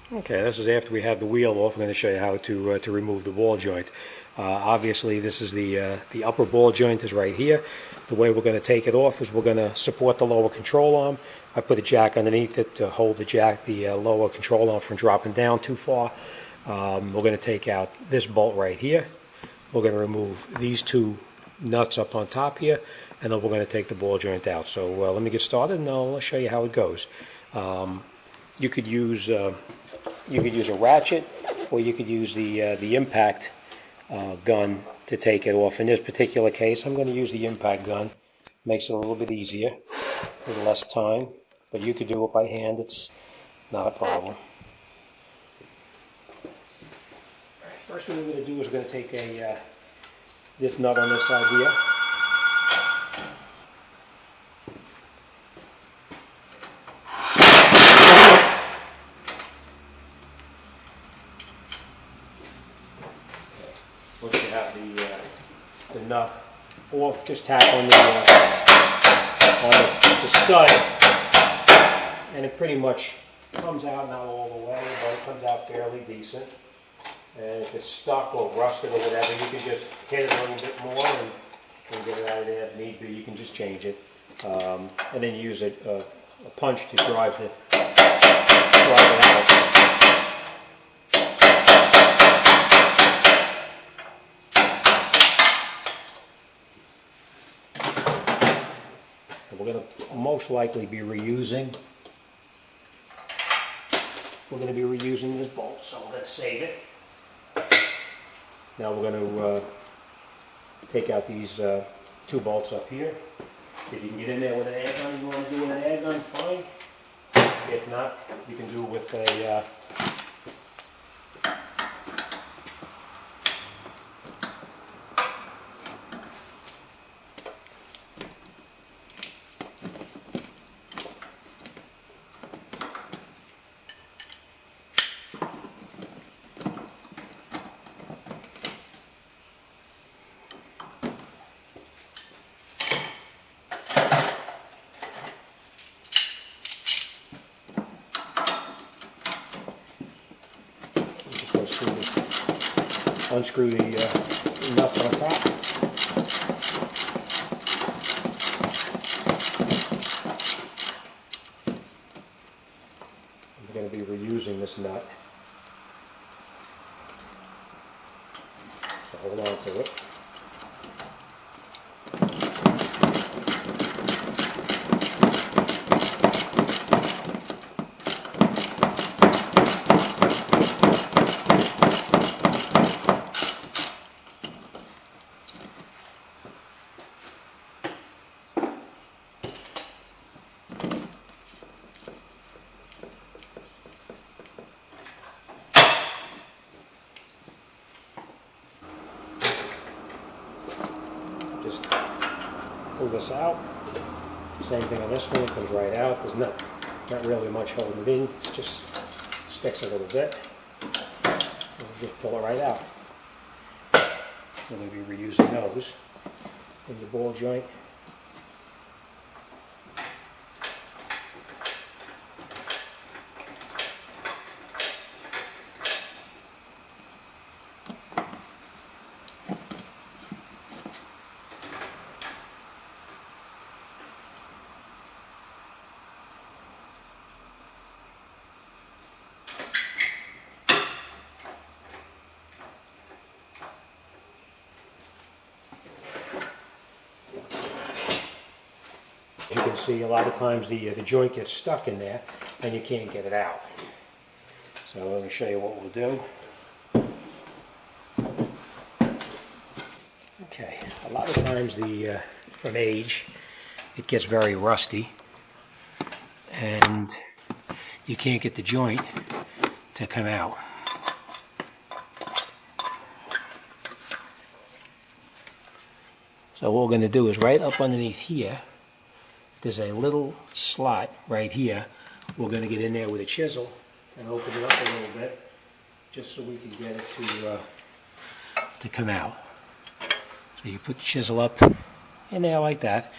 Okay, this is after we have the wheel off. I'm going to show you how to remove the ball joint. Obviously, this is the upper ball joint is right here. The way we're going to take it off is we're going to support the lower control arm. I put a jack underneath it to hold the lower control arm from dropping down too far. We're going to take out this bolt right here. We're going to remove these two nuts up on top here, and then we're going to take the ball joint out. So let me get started, and I'll show you how it goes. You could use a ratchet, or you could use the impact gun to take it off. In this particular case, I'm going to use the impact gun. Makes it a little bit easier, a little less time, but you could do it by hand. It's not a problem. First thing we're going to do is we're going to take this nut on this side here. Once you have the nut off, just tap on the stud, and it pretty much comes out, not all the way, but it comes out fairly decent. And if it's stuck or rusted or whatever, you can just hit it a little bit more and get it out of there. If need be, you can just change it. And then you use a punch to drive it out. And we're going to most likely be reusing. We're going to be reusing this bolt, so we're going to save it. Now we're going to take out these two bolts up here. If you can get in there with an air gun, you want to do with an air gun, fine. If not, you can do it with a unscrew the nuts on top. I'm going to be reusing this nut, so hold on to it. Just pull this out. Same thing on this one, it comes right out. There's not really much holding it in, it just sticks a little bit. And we'll just pull it right out. Then we'll be reusing those in the ball joint. You can see a lot of times the joint gets stuck in there and you can't get it out. So let me show you what we'll do. Okay, a lot of times from age it gets very rusty and you can't get the joint to come out. So what we're going to do is right up underneath here, there's a little slot right here. We're going to get in there with a chisel and open it up a little bit just so we can get it to come out. So you put the chisel up in there like that,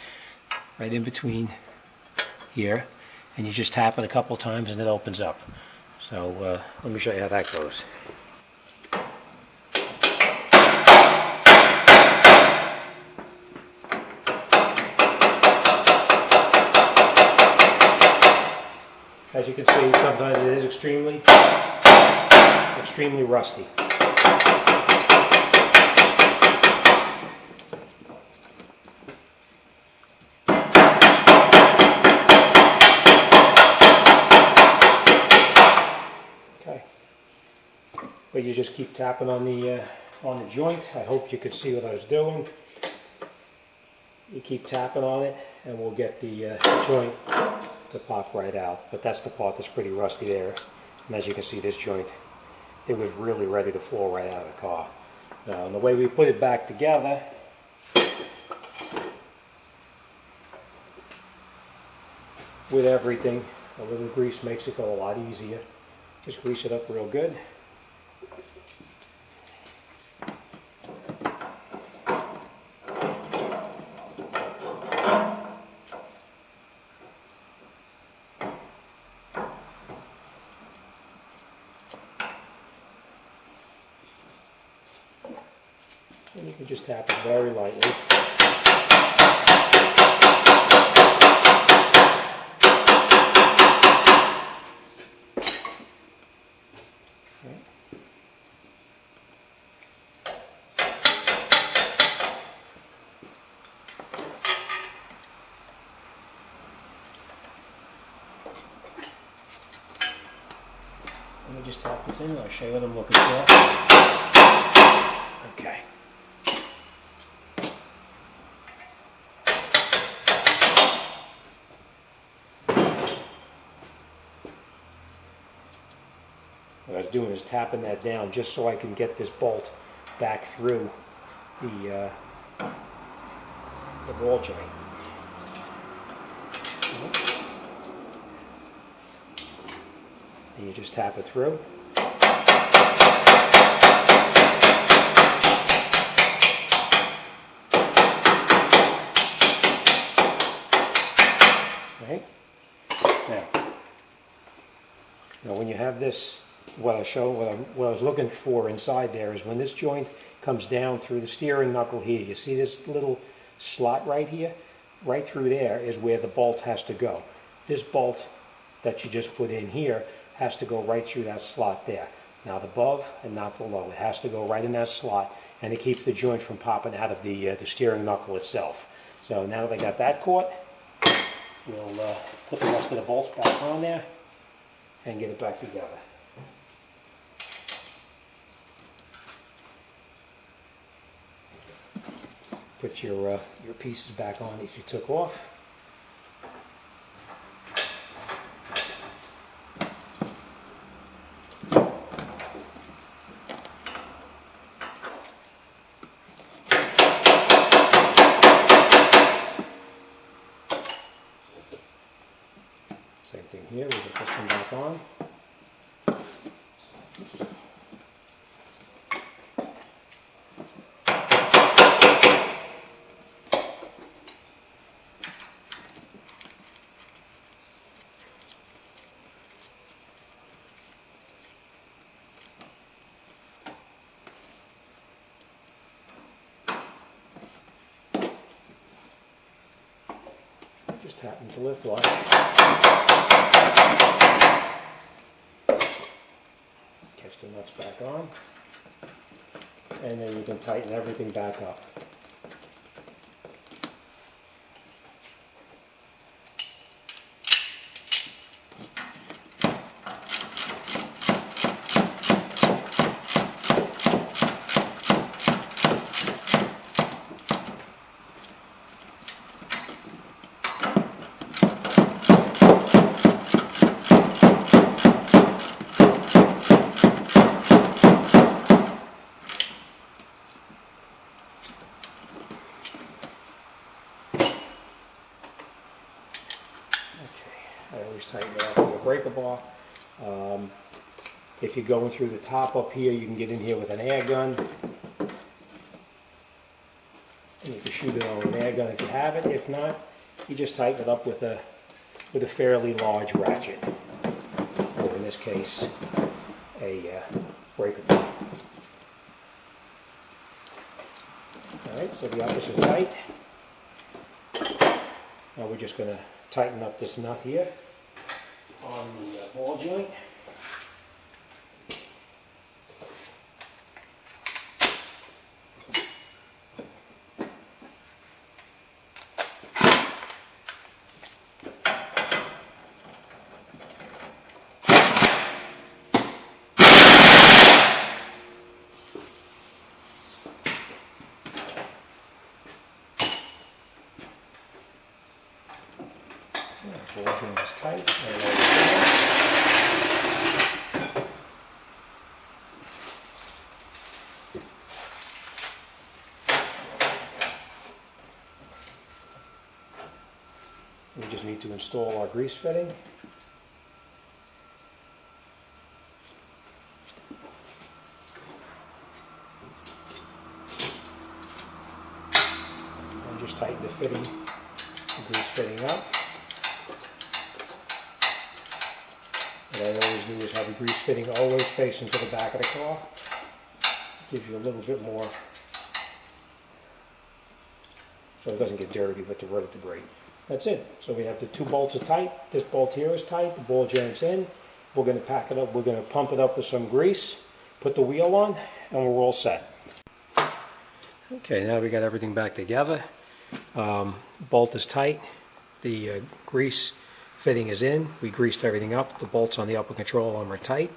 right in between here, and you just tap it a couple times and it opens up. So let me show you how that goes. As you can see, sometimes it is extremely rusty. Okay, but you just keep tapping on the joint. I hope you could see what I was doing. You keep tapping on it, and we'll get the joint to pop right out. But that's the part that's pretty rusty there. And as you can see, this joint, it was really ready to fall right out of the car. Now, the way we put it back together, with everything, a little grease makes it go a lot easier. Just grease it up real good. And you can just tap it very lightly. Let me just tap this in and I'll show you what I'm looking for. Okay. What I was doing is tapping that down just so I can get this bolt back through the ball joint. And you just tap it through. Right? Now when you have this, what I was looking for inside there is when this joint comes down through the steering knuckle here, you see this little slot right here? Right through there is where the bolt has to go. This bolt that you just put in here has to go right through that slot there. Not above and not below. It has to go right in that slot, and it keeps the joint from popping out of the steering knuckle itself. So now that I got that caught, we'll put the rest of the bolts back on there and get it back together. Put your pieces back on that you took off. Same thing here, we get this one back on. Just tap them to lift lock. Catch the nuts back on, and then you can tighten everything back up. I always tighten it up with a breaker bar. If you're going through the top up here, you can get in here with an air gun. And you can shoot it on an air gun if you have it. If not, you just tighten it up with a fairly large ratchet or an this case, a breaker pin. Alright, so the uppers are tight. Now we're just going to tighten up this nut here on the ball joint. The ball joint is tight. We just need to install our grease fitting. And just tighten the fitting, the grease fitting up. What I always do is have the grease fitting always facing to the back of the car. Gives you a little bit more, so it doesn't get dirty with the road debris. That's it. So we have the two bolts are tight. This bolt here is tight. The ball joint's in. We're going to pack it up. We're going to pump it up with some grease, put the wheel on, and we're all set. Okay, now we got everything back together. Bolt is tight. The grease fitting is in. We greased everything up. The bolts on the upper control arm are tight.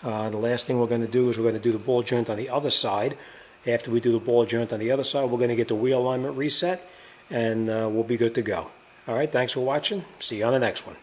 The last thing we're going to do is we're going to do the ball joint on the other side. After we do the ball joint on the other side, we're going to get the wheel alignment reset, and we'll be good to go. All right, thanks for watching. See you on the next one.